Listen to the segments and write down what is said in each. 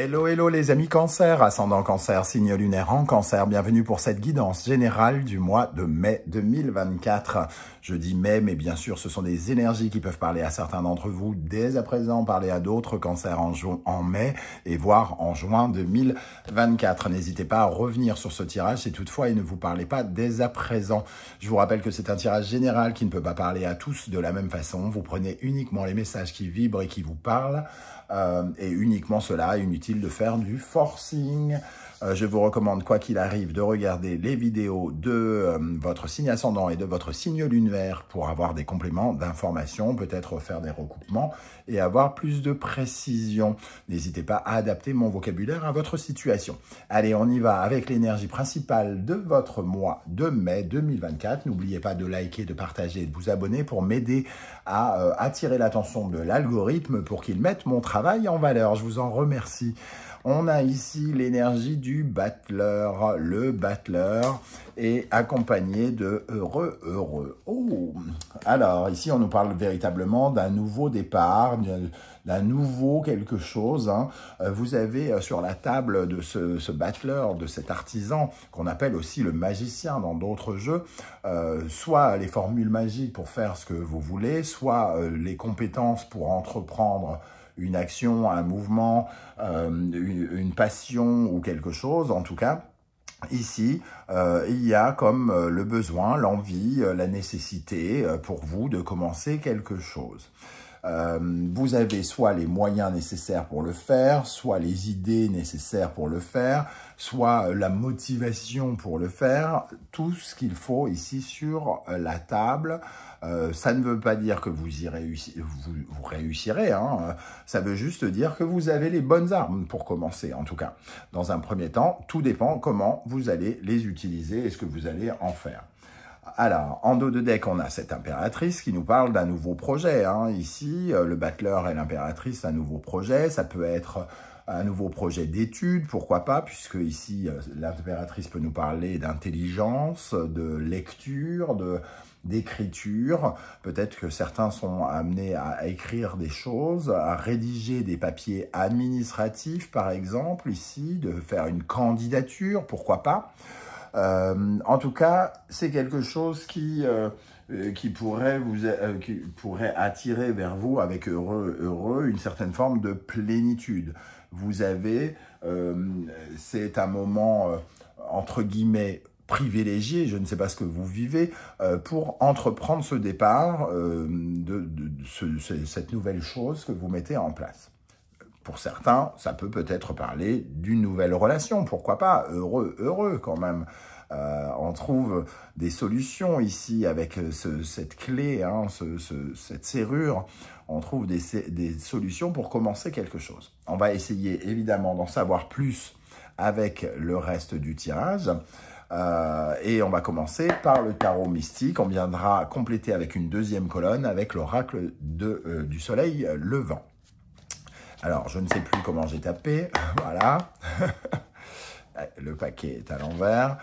Hello, hello les amis Cancer, ascendant Cancer, signe lunaire en Cancer. Bienvenue pour cette guidance générale du mois de mai 2024. Je dis mai, mais bien sûr, ce sont des énergies qui peuvent parler à certains d'entre vous dès à présent, parler à d'autres Cancer en mai et voire en juin 2024. N'hésitez pas à revenir sur ce tirage si toutefois il ne vous parlait pas dès à présent. Je vous rappelle que c'est un tirage général qui ne peut pas parler à tous de la même façon. Vous prenez uniquement les messages qui vibrent et qui vous parlent. Et uniquement cela, inutile de faire du forcing. Je vous recommande, quoi qu'il arrive, de regarder les vidéos de votre signe ascendant et de votre signe lunaire pour avoir des compléments d'information, peut-être faire des recoupements et avoir plus de précision. N'hésitez pas à adapter mon vocabulaire à votre situation. Allez, on y va avec l'énergie principale de votre mois de mai 2024. N'oubliez pas de liker, de partager et de vous abonner pour m'aider à attirer l'attention de l'algorithme pour qu'il mette mon travail en valeur. Je vous en remercie. On a ici l'énergie du battleur. Le battleur est accompagné de heureux, heureux. Oh. Alors, ici, on nous parle véritablement d'un nouveau départ, d'un nouveau quelque chose. Vous avez sur la table de ce battleur, de cet artisan, qu'on appelle aussi le magicien dans d'autres jeux, soit les formules magiques pour faire ce que vous voulez, soit les compétences pour entreprendre une action, un mouvement, une passion ou quelque chose. En tout cas, ici, il y a comme le besoin, l'envie, la nécessité pour vous de commencer quelque chose. Vous avez soit les moyens nécessaires pour le faire, soit les idées nécessaires pour le faire, soit la motivation pour le faire, tout ce qu'il faut ici sur la table. Ça ne veut pas dire que vous réussirez, hein. Ça veut juste dire que vous avez les bonnes armes pour commencer, en tout cas. Dans un premier temps, tout dépend comment vous allez les utiliser et ce que vous allez en faire. Alors, en dos de deck, on a cette impératrice qui nous parle d'un nouveau projet. Ici, le battleur et l'impératrice, un nouveau projet. Ça peut être un nouveau projet d'études, pourquoi pas, puisque ici, l'impératrice peut nous parler d'intelligence, de lecture, d'écriture. Peut-être que certains sont amenés à écrire des choses, à rédiger des papiers administratifs, par exemple, ici, de faire une candidature, pourquoi pas. En tout cas, c'est quelque chose qui pourrait attirer vers vous, avec heureux, une certaine forme de plénitude. Vous avez, c'est un moment, entre guillemets, privilégié, je ne sais pas ce que vous vivez, pour entreprendre ce départ cette nouvelle chose que vous mettez en place. Pour certains, ça peut peut-être parler d'une nouvelle relation, pourquoi pas, heureux quand même. On trouve des solutions ici avec cette clé, cette serrure. On trouve des solutions pour commencer quelque chose. On va essayer évidemment d'en savoir plus avec le reste du tirage. Et on va commencer par le tarot mystique. On viendra compléter avec une deuxième colonne avec l'oracle du soleil levant. Alors, je ne sais plus comment j'ai tapé, voilà, le paquet est à l'envers.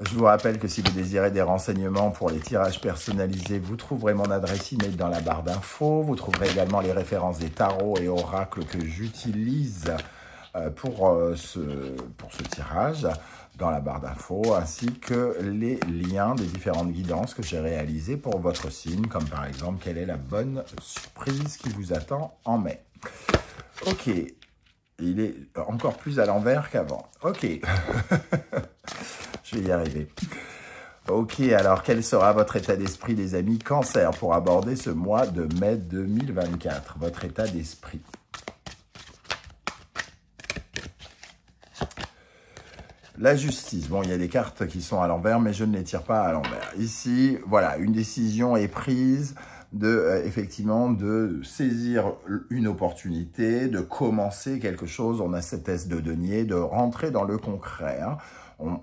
Je vous rappelle que si vous désirez des renseignements pour les tirages personnalisés, vous trouverez mon adresse email dans la barre d'infos. Vous trouverez également les références des tarots et oracles que j'utilise pour ce tirage dans la barre d'infos, ainsi que les liens des différentes guidances que j'ai réalisées pour votre signe, comme par exemple, quelle est la bonne surprise qui vous attend en mai. Ok, il est encore plus à l'envers qu'avant. Ok, je vais y arriver. Ok, alors quel sera votre état d'esprit, les amis Cancer, pour aborder ce mois de mai 2024? Votre état d'esprit. La justice. Bon, il y a des cartes qui sont à l'envers, mais je ne les tire pas à l'envers. Ici, voilà, une décision est prise effectivement, de saisir une opportunité, de commencer quelque chose. On a cette aise de denier, de rentrer dans le concret. On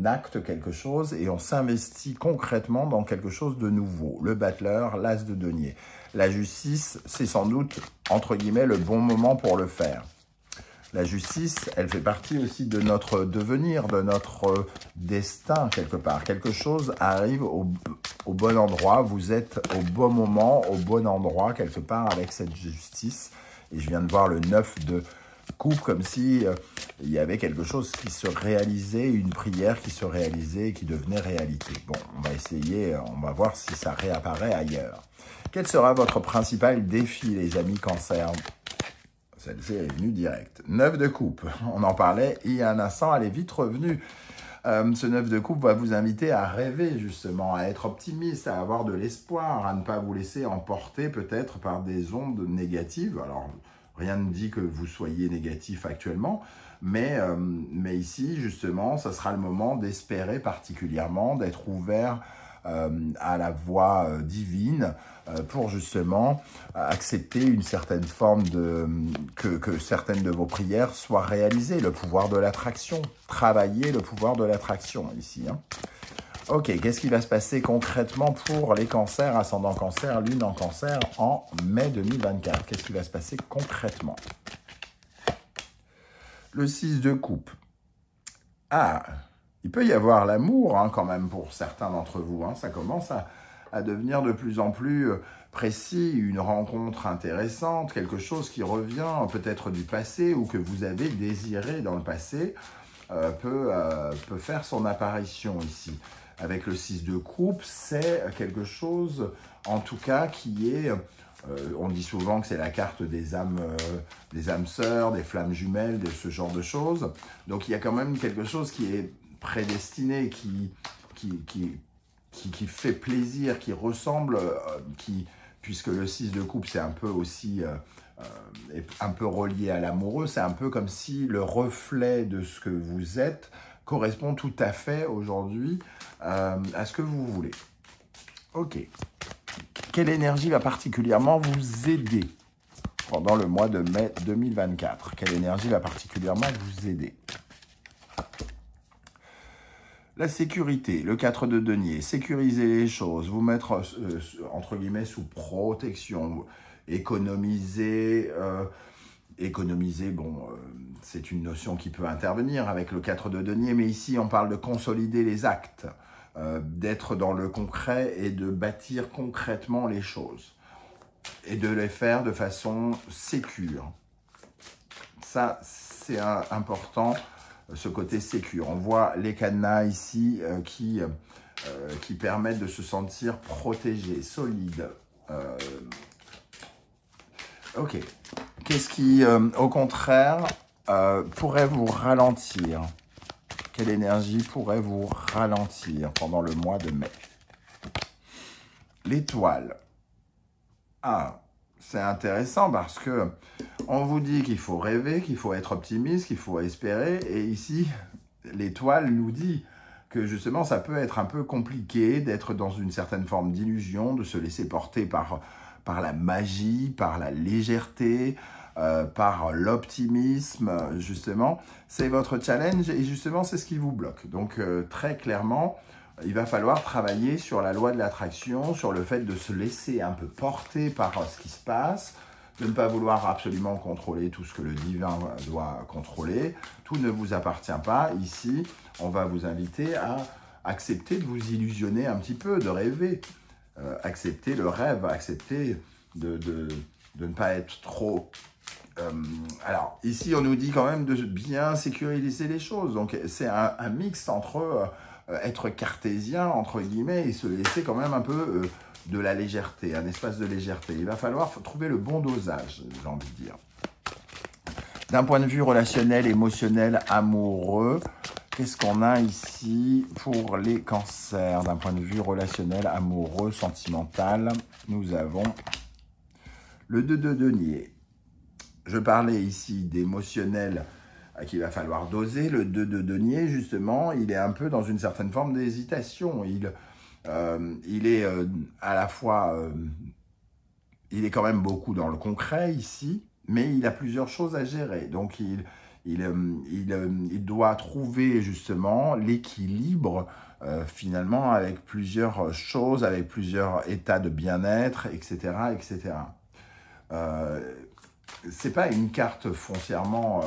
acte quelque chose et on s'investit concrètement dans quelque chose de nouveau. Le battleur, l'as de denier. La justice, c'est sans doute, entre guillemets, le bon moment pour le faire. La justice, elle fait partie aussi de notre devenir, de notre destin, quelque part. Quelque chose arrive au bon endroit, vous êtes au bon moment, au bon endroit, quelque part, avec cette justice. Et je viens de voir le 9 coupe comme si il y avait quelque chose qui se réalisait, une prière qui se réalisait, qui devenait réalité. Bon, on va essayer, on va voir si ça réapparaît ailleurs. Quel sera votre principal défi, les amis Cancer? Celle-ci est venue direct. 9 de coupe, on en parlait il y a un instant, elle est vite revenue. Ce 9 de coupe va vous inviter à rêver justement, à être optimiste, à avoir de l'espoir, à ne pas vous laisser emporter peut-être par des ondes négatives. Alors, rien ne dit que vous soyez négatif actuellement, mais ici, justement, ça sera le moment d'espérer particulièrement, d'être ouvert à la voie divine pour justement accepter une certaine forme que certaines de vos prières soient réalisées. Le pouvoir de l'attraction, travailler le pouvoir de l'attraction ici. Hein. Ok, qu'est-ce qui va se passer concrètement pour les cancers, ascendant cancer, lune en cancer en mai 2024? Qu'est-ce qui va se passer concrètement? Le 6 de coupe. Ah, il peut y avoir l'amour hein, quand même pour certains d'entre vous. Hein. Ça commence à devenir de plus en plus précis, une rencontre intéressante, quelque chose qui revient peut-être du passé ou que vous avez désiré dans le passé peut faire son apparition ici. Avec le 6 de coupe, c'est quelque chose en tout cas qui est... on dit souvent que c'est la carte des âmes sœurs, des flammes jumelles, de ce genre de choses. Donc il y a quand même quelque chose qui est prédestiné, qui fait plaisir, qui ressemble, puisque le 6 de coupe c'est un peu aussi un peu relié à l'amoureux, c'est un peu comme si le reflet de ce que vous êtes correspond tout à fait aujourd'hui à ce que vous voulez. Ok. Quelle énergie va particulièrement vous aider pendant le mois de mai 2024? Quelle énergie va particulièrement vous aider? La sécurité, le 4 de denier, sécuriser les choses, vous mettre entre guillemets sous protection, économiser, bon, c'est une notion qui peut intervenir avec le 4 de denier, mais ici on parle de consolider les actes, d'être dans le concret et de bâtir concrètement les choses et de les faire de façon sécure. Ça, c'est important, ce côté sécure. On voit les cadenas ici qui permettent de se sentir protégé, solide. Ok. Qu'est-ce qui, au contraire, pourrait vous ralentir? Quelle énergie pourrait vous ralentir pendant le mois de mai? L'étoile. Ah, c'est intéressant parce que on vous dit qu'il faut rêver, qu'il faut être optimiste, qu'il faut espérer. Et ici, l'étoile nous dit que justement, ça peut être un peu compliqué d'être dans une certaine forme d'illusion, de se laisser porter par la magie, par la légèreté, par l'optimisme, justement. C'est votre challenge et justement, c'est ce qui vous bloque. Donc, très clairement, il va falloir travailler sur la loi de l'attraction, sur le fait de se laisser un peu porter par ce qui se passe, de ne pas vouloir absolument contrôler tout ce que le divin doit contrôler. Tout ne vous appartient pas. Ici, on va vous inviter à accepter de vous illusionner un petit peu, de rêver. Accepter le rêve, accepter de ne pas être trop... alors, ici, on nous dit quand même de bien sécuriser les choses. Donc, c'est un mix entre être cartésien, entre guillemets, et se laisser quand même un peu de la légèreté, un espace de légèreté. Il va falloir trouver le bon dosage, j'ai envie de dire. D'un point de vue relationnel, émotionnel, amoureux, qu'est-ce qu'on a ici pour les cancers? D'un point de vue relationnel, amoureux, sentimental, nous avons le 2 de denier. Je parlais ici d'émotionnel qu'il va falloir doser. Le 2 de denier, justement, il est un peu dans une certaine forme d'hésitation. Il est à la fois... il est quand même beaucoup dans le concret ici, mais il a plusieurs choses à gérer. Donc, il doit trouver justement l'équilibre finalement avec plusieurs choses, avec plusieurs états de bien-être, etc., etc. C'est pas une carte foncièrement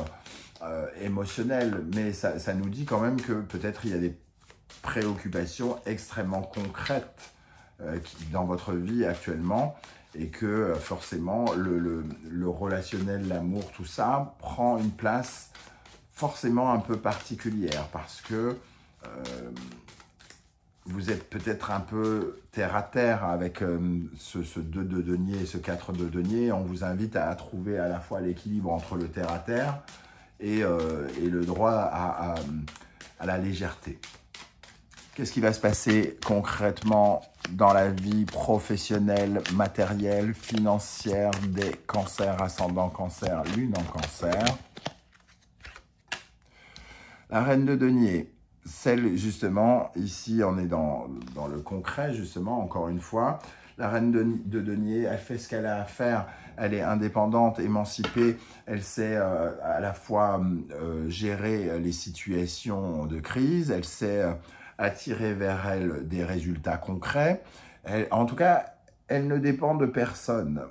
émotionnelle, mais ça nous dit quand même que peut-être il y a des préoccupations extrêmement concrètes dans votre vie actuellement et que forcément le relationnel, l'amour, tout ça prend une place forcément un peu particulière parce que vous êtes peut-être un peu terre à terre avec ce 2 de denier et ce 4 de denier. On vous invite à trouver à la fois l'équilibre entre le terre à terre et le droit à la légèreté. Qu'est-ce qui va se passer concrètement dans la vie professionnelle, matérielle, financière des cancers, ascendant cancer, lune en cancer? La reine de denier, celle justement, ici on est dans le concret justement, encore une fois. La reine de denier, elle fait ce qu'elle a à faire, elle est indépendante, émancipée, elle sait à la fois gérer les situations de crise, elle sait attirer vers elle des résultats concrets. En tout cas, elle ne dépend de personne.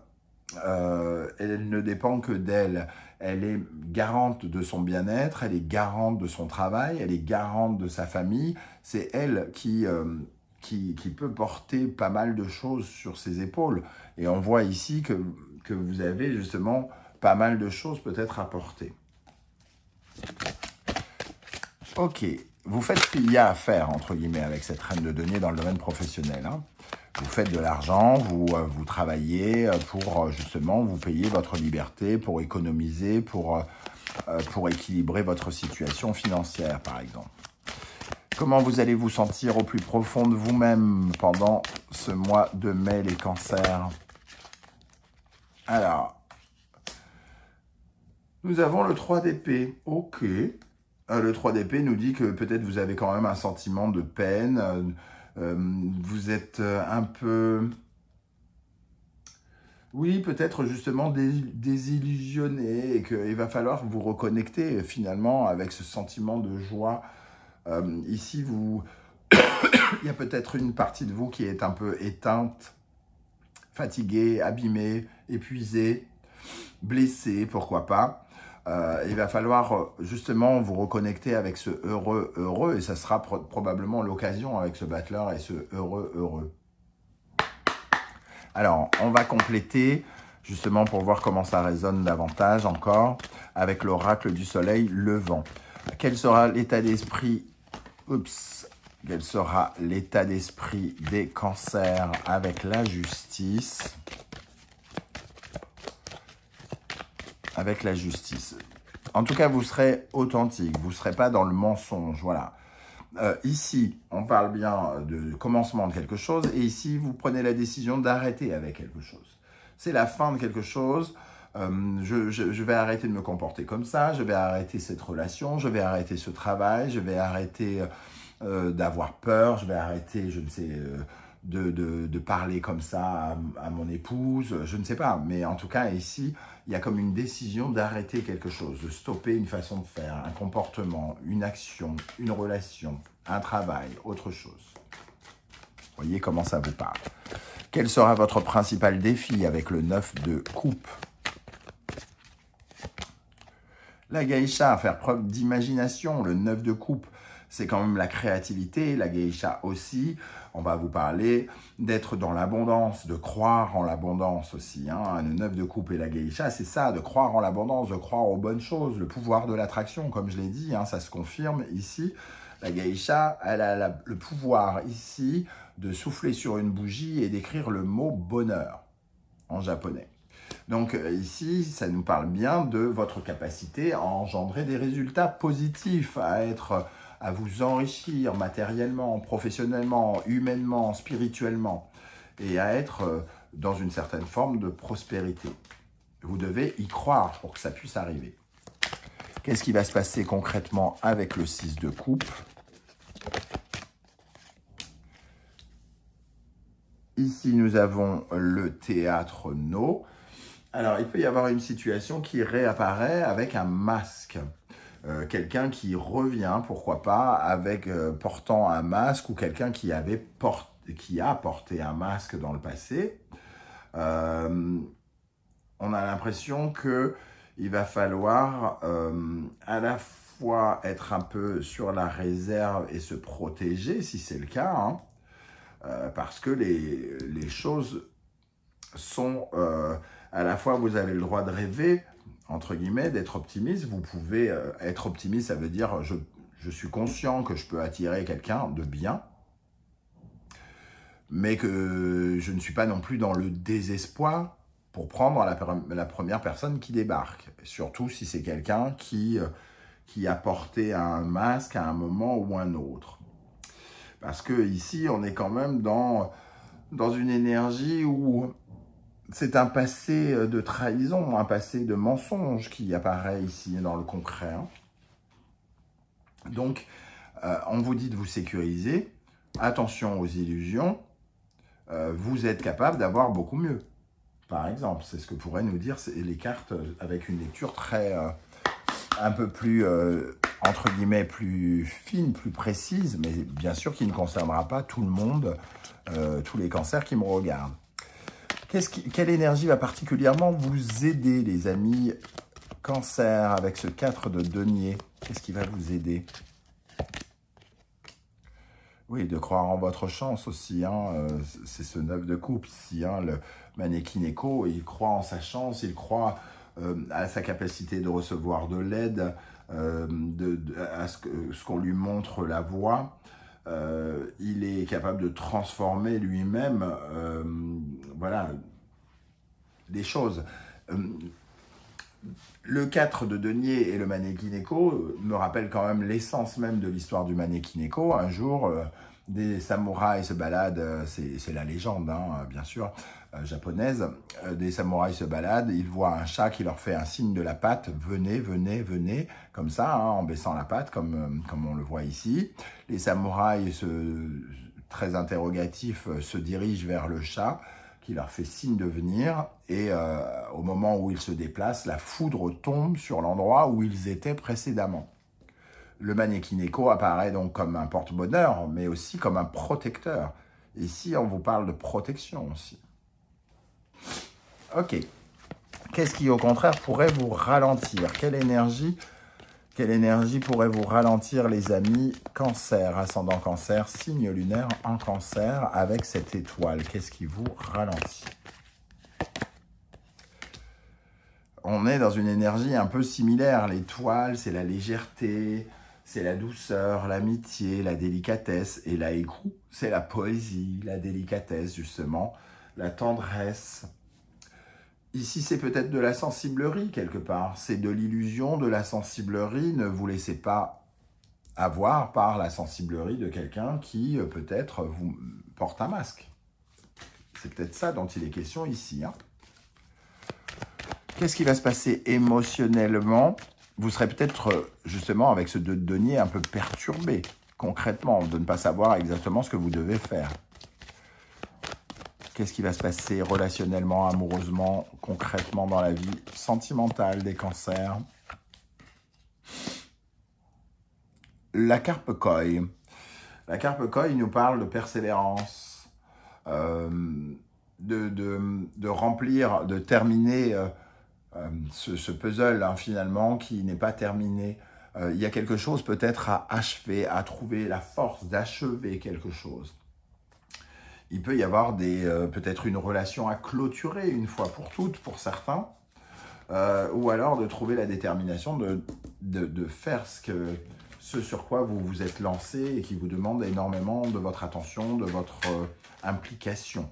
Elle ne dépend que d'elle. Elle est garante de son bien-être, elle est garante de son travail, elle est garante de sa famille. C'est elle qui peut porter pas mal de choses sur ses épaules. Et on voit ici que vous avez justement pas mal de choses peut-être à porter. Ok, vous faites ce qu'il y a à faire, entre guillemets, avec cette reine de denier dans le domaine professionnel. Hein. Vous faites de l'argent, vous travaillez pour justement vous payer votre liberté, pour économiser, pour équilibrer votre situation financière, par exemple. Comment vous allez vous sentir au plus profond de vous-même pendant ce mois de mai, les cancers? Alors, nous avons le 3 d'épée. Ok. Le 3 d'épée nous dit que peut-être vous avez quand même un sentiment de peine. Vous êtes un peu... Oui, peut-être justement désillusionné et qu'il va falloir vous reconnecter finalement avec ce sentiment de joie. Ici, il y a peut-être une partie de vous qui est un peu éteinte, fatiguée, abîmée, épuisée, blessée, pourquoi pas. Il va falloir justement vous reconnecter avec ce heureux, et ça sera probablement l'occasion avec ce battleur et ce heureux. Alors, on va compléter, justement pour voir comment ça résonne davantage encore, avec l'oracle du soleil levant. Quel sera l'état d'esprit Quel sera l'état d'esprit des cancers avec la justice? Avec la justice. En tout cas, vous serez authentique, vous ne serez pas dans le mensonge, voilà. Ici, on parle bien de commencement de quelque chose, et ici, vous prenez la décision d'arrêter avec quelque chose. C'est la fin de quelque chose, je vais arrêter de me comporter comme ça, je vais arrêter cette relation, je vais arrêter ce travail, je vais arrêter d'avoir peur, je vais arrêter, je ne sais, de parler comme ça à mon épouse, je ne sais pas. Mais en tout cas, ici, il y a comme une décision d'arrêter quelque chose, de stopper une façon de faire, un comportement, une action, une relation, un travail, autre chose. Voyez comment ça vous parle. Quel sera votre principal défi avec le 9 de coupe? La geisha, faire preuve d'imagination, le 9 de coupe, c'est quand même la créativité, la geisha aussi. On va vous parler d'être dans l'abondance, de croire en l'abondance aussi. Hein. Le 9 de coupe et la geisha, c'est ça, de croire en l'abondance, de croire aux bonnes choses, le pouvoir de l'attraction, comme je l'ai dit, hein, ça se confirme ici. La geisha, elle a le pouvoir ici de souffler sur une bougie et d'écrire le mot bonheur en japonais. Donc ici, ça nous parle bien de votre capacité à engendrer des résultats positifs, à vous enrichir matériellement, professionnellement, humainement, spirituellement, et à être dans une certaine forme de prospérité. Vous devez y croire pour que ça puisse arriver. Qu'est-ce qui va se passer concrètement avec le 6 de coupe? Ici, nous avons le théâtre No. Alors, il peut y avoir une situation qui réapparaît avec un masque. Quelqu'un qui revient, pourquoi pas, avec portant un masque ou quelqu'un qui a porté un masque dans le passé. On a l'impression qu'il va falloir à la fois être un peu sur la réserve et se protéger, si c'est le cas, hein, parce que les choses sont à la fois, vous avez le droit de rêver, entre guillemets, d'être optimiste. Vous pouvez être optimiste, ça veut dire je suis conscient que je peux attirer quelqu'un de bien, mais que je ne suis pas non plus dans le désespoir pour prendre la première personne qui débarque. Surtout si c'est quelqu'un qui a porté un masque à un moment ou un autre. Parce que ici, on est quand même dans une énergie où c'est un passé de trahison, un passé de mensonge qui apparaît ici dans le concret. Donc, on vous dit de vous sécuriser. Attention aux illusions. Vous êtes capable d'avoir beaucoup mieux. Par exemple, c'est ce que pourraient nous dire les cartes avec une lecture très, un peu plus, entre guillemets, plus fine, plus précise, mais bien sûr qui ne concernera pas tout le monde, tous les cancers qui me regardent. Quelle énergie va particulièrement vous aider, les amis Cancer, avec ce 4 de denier? Qu'est-ce qui va vous aider? Oui, de croire en votre chance aussi, hein, c'est ce 9 de coupe ici, hein, le mannequin écho, il croit en sa chance, il croit à sa capacité de recevoir de l'aide, à ce qu'on lui montre la voie. Il est capable de transformer lui-même voilà, des choses. Le 4 de denier et le mannequin écho me rappellent quand même l'essence même de l'histoire du mannequin écho. Un jour, des samouraïs se baladent, c'est la légende, hein, bien sûr, japonaise. Des samouraïs se baladent, ils voient un chat qui leur fait un signe de la patte, venez, venez, venez, comme ça, hein, en baissant la patte, comme on le voit ici. Les samouraïs, très interrogatifs, se dirigent vers le chat, qui leur fait signe de venir, et au moment où ils se déplacent, la foudre tombe sur l'endroit où ils étaient précédemment. Le mannequin écho apparaît donc comme un porte-bonheur, mais aussi comme un protecteur. Ici, on vous parle de protection aussi. Ok. Qu'est-ce qui, au contraire, pourrait vous ralentir? Quelle énergie pourrait vous ralentir, les amis Cancer, ascendant Cancer, signe lunaire en Cancer, avec cette étoile? Qu'est-ce qui vous ralentit? On est dans une énergie un peu similaire. L'étoile, c'est la légèreté, c'est la douceur, l'amitié, la délicatesse. Et la écrou, c'est la poésie, la délicatesse, justement, la tendresse. Ici, c'est peut-être de la sensiblerie, quelque part. C'est de l'illusion, de la sensiblerie. Ne vous laissez pas avoir par la sensiblerie de quelqu'un qui, peut-être, vous porte un masque. C'est peut-être ça dont il est question ici. Hein. Qu'est-ce qui va se passer émotionnellement? Vous serez peut-être, justement, avec ce 2 de denier, un peu perturbé, concrètement, de ne pas savoir exactement ce que vous devez faire. Qu'est-ce qui va se passer relationnellement, amoureusement, concrètement dans la vie sentimentale des cancers? La carpe koi. La carpe koi nous parle de persévérance, de remplir, de terminer ce puzzle, hein, finalement, qui n'est pas terminé. Il y a quelque chose peut-être à achever, à trouver la force d'achever quelque chose. Il peut y avoir peut-être une relation à clôturer une fois pour toutes, pour certains, ou alors de trouver la détermination de faire ce sur quoi vous vous êtes lancé et qui vous demande énormément de votre attention, de votre implication.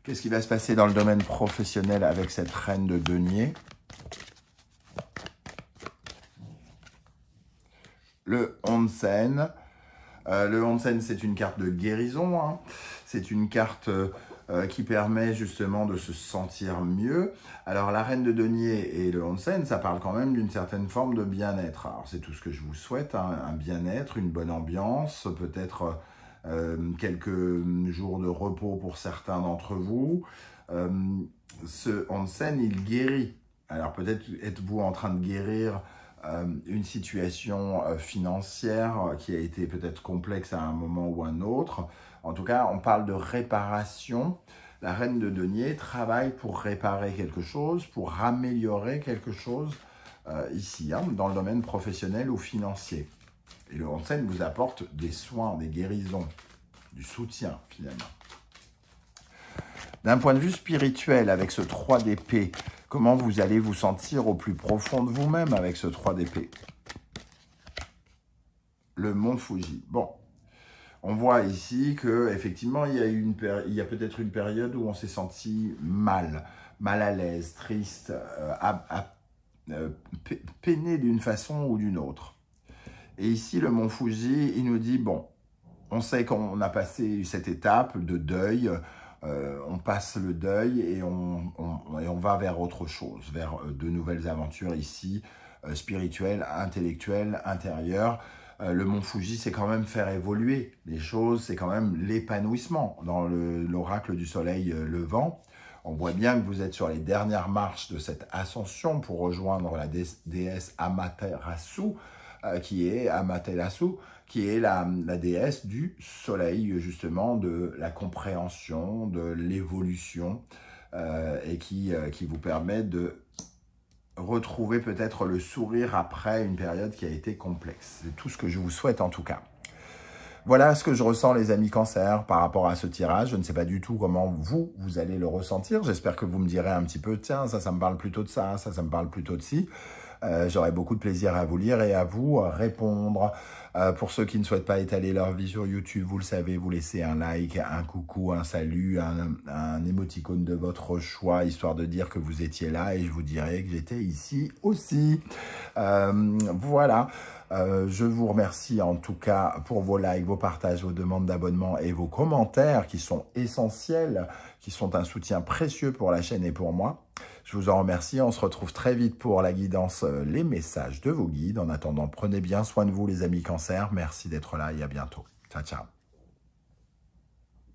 Qu'est-ce qui va se passer dans le domaine professionnel avec cette reine de denier? Le onsen. Le onsen, c'est une carte de guérison. Hein. C'est une carte qui permet justement de se sentir mieux. Alors, la reine de denier et le onsen, ça parle quand même d'une certaine forme de bien-être. Alors, c'est tout ce que je vous souhaite, hein, un bien-être, une bonne ambiance, peut-être quelques jours de repos pour certains d'entre vous. Ce onsen, il guérit. Alors, peut-être êtes-vous en train de guérir une situation financière qui a été peut-être complexe à un moment ou un autre. En tout cas, on parle de réparation. La reine de denier travaille pour réparer quelque chose, pour améliorer quelque chose ici, hein, dans le domaine professionnel ou financier. Et le onsen vous apporte des soins, des guérisons, du soutien finalement. D'un point de vue spirituel, avec ce 3 d'épée, comment vous allez vous sentir au plus profond de vous-même avec ce 3 d'épée? Le mont Fuji. Bon, on voit ici que effectivement il y a peut-être une période où on s'est senti mal à l'aise, triste, peiné d'une façon ou d'une autre. Et ici, le mont Fuji, il nous dit, bon, on sait qu'on a passé cette étape de deuil, on passe le deuil et on va vers autre chose, vers de nouvelles aventures ici, spirituelles, intellectuelles, intérieures. Le mont Fuji, c'est quand même faire évoluer les choses, c'est quand même l'épanouissement dans l'oracle du soleil levant. On voit bien que vous êtes sur les dernières marches de cette ascension pour rejoindre la déesse Amaterasu, qui est la déesse du soleil, justement, de la compréhension, de l'évolution, et qui vous permet de retrouver peut-être le sourire après une période qui a été complexe. C'est tout ce que je vous souhaite en tout cas. Voilà ce que je ressens, les amis Cancer, par rapport à ce tirage. Je ne sais pas du tout comment vous allez le ressentir. J'espère que vous me direz un petit peu, tiens, ça me parle plutôt de ça, ça me parle plutôt de ci. J'aurai beaucoup de plaisir à vous lire et à vous répondre. Pour ceux qui ne souhaitent pas étaler leur vie sur YouTube, vous le savez, vous laissez un like, un coucou, un salut, un émoticône de votre choix, histoire de dire que vous étiez là et je vous dirai que j'étais ici aussi. Voilà. Je vous remercie en tout cas pour vos likes, vos partages, vos demandes d'abonnement et vos commentaires qui sont essentiels, qui sont un soutien précieux pour la chaîne et pour moi. Je vous en remercie. On se retrouve très vite pour la guidance, les messages de vos guides. En attendant, prenez bien soin de vous les amis Cancer. Merci d'être là et à bientôt. Ciao, ciao.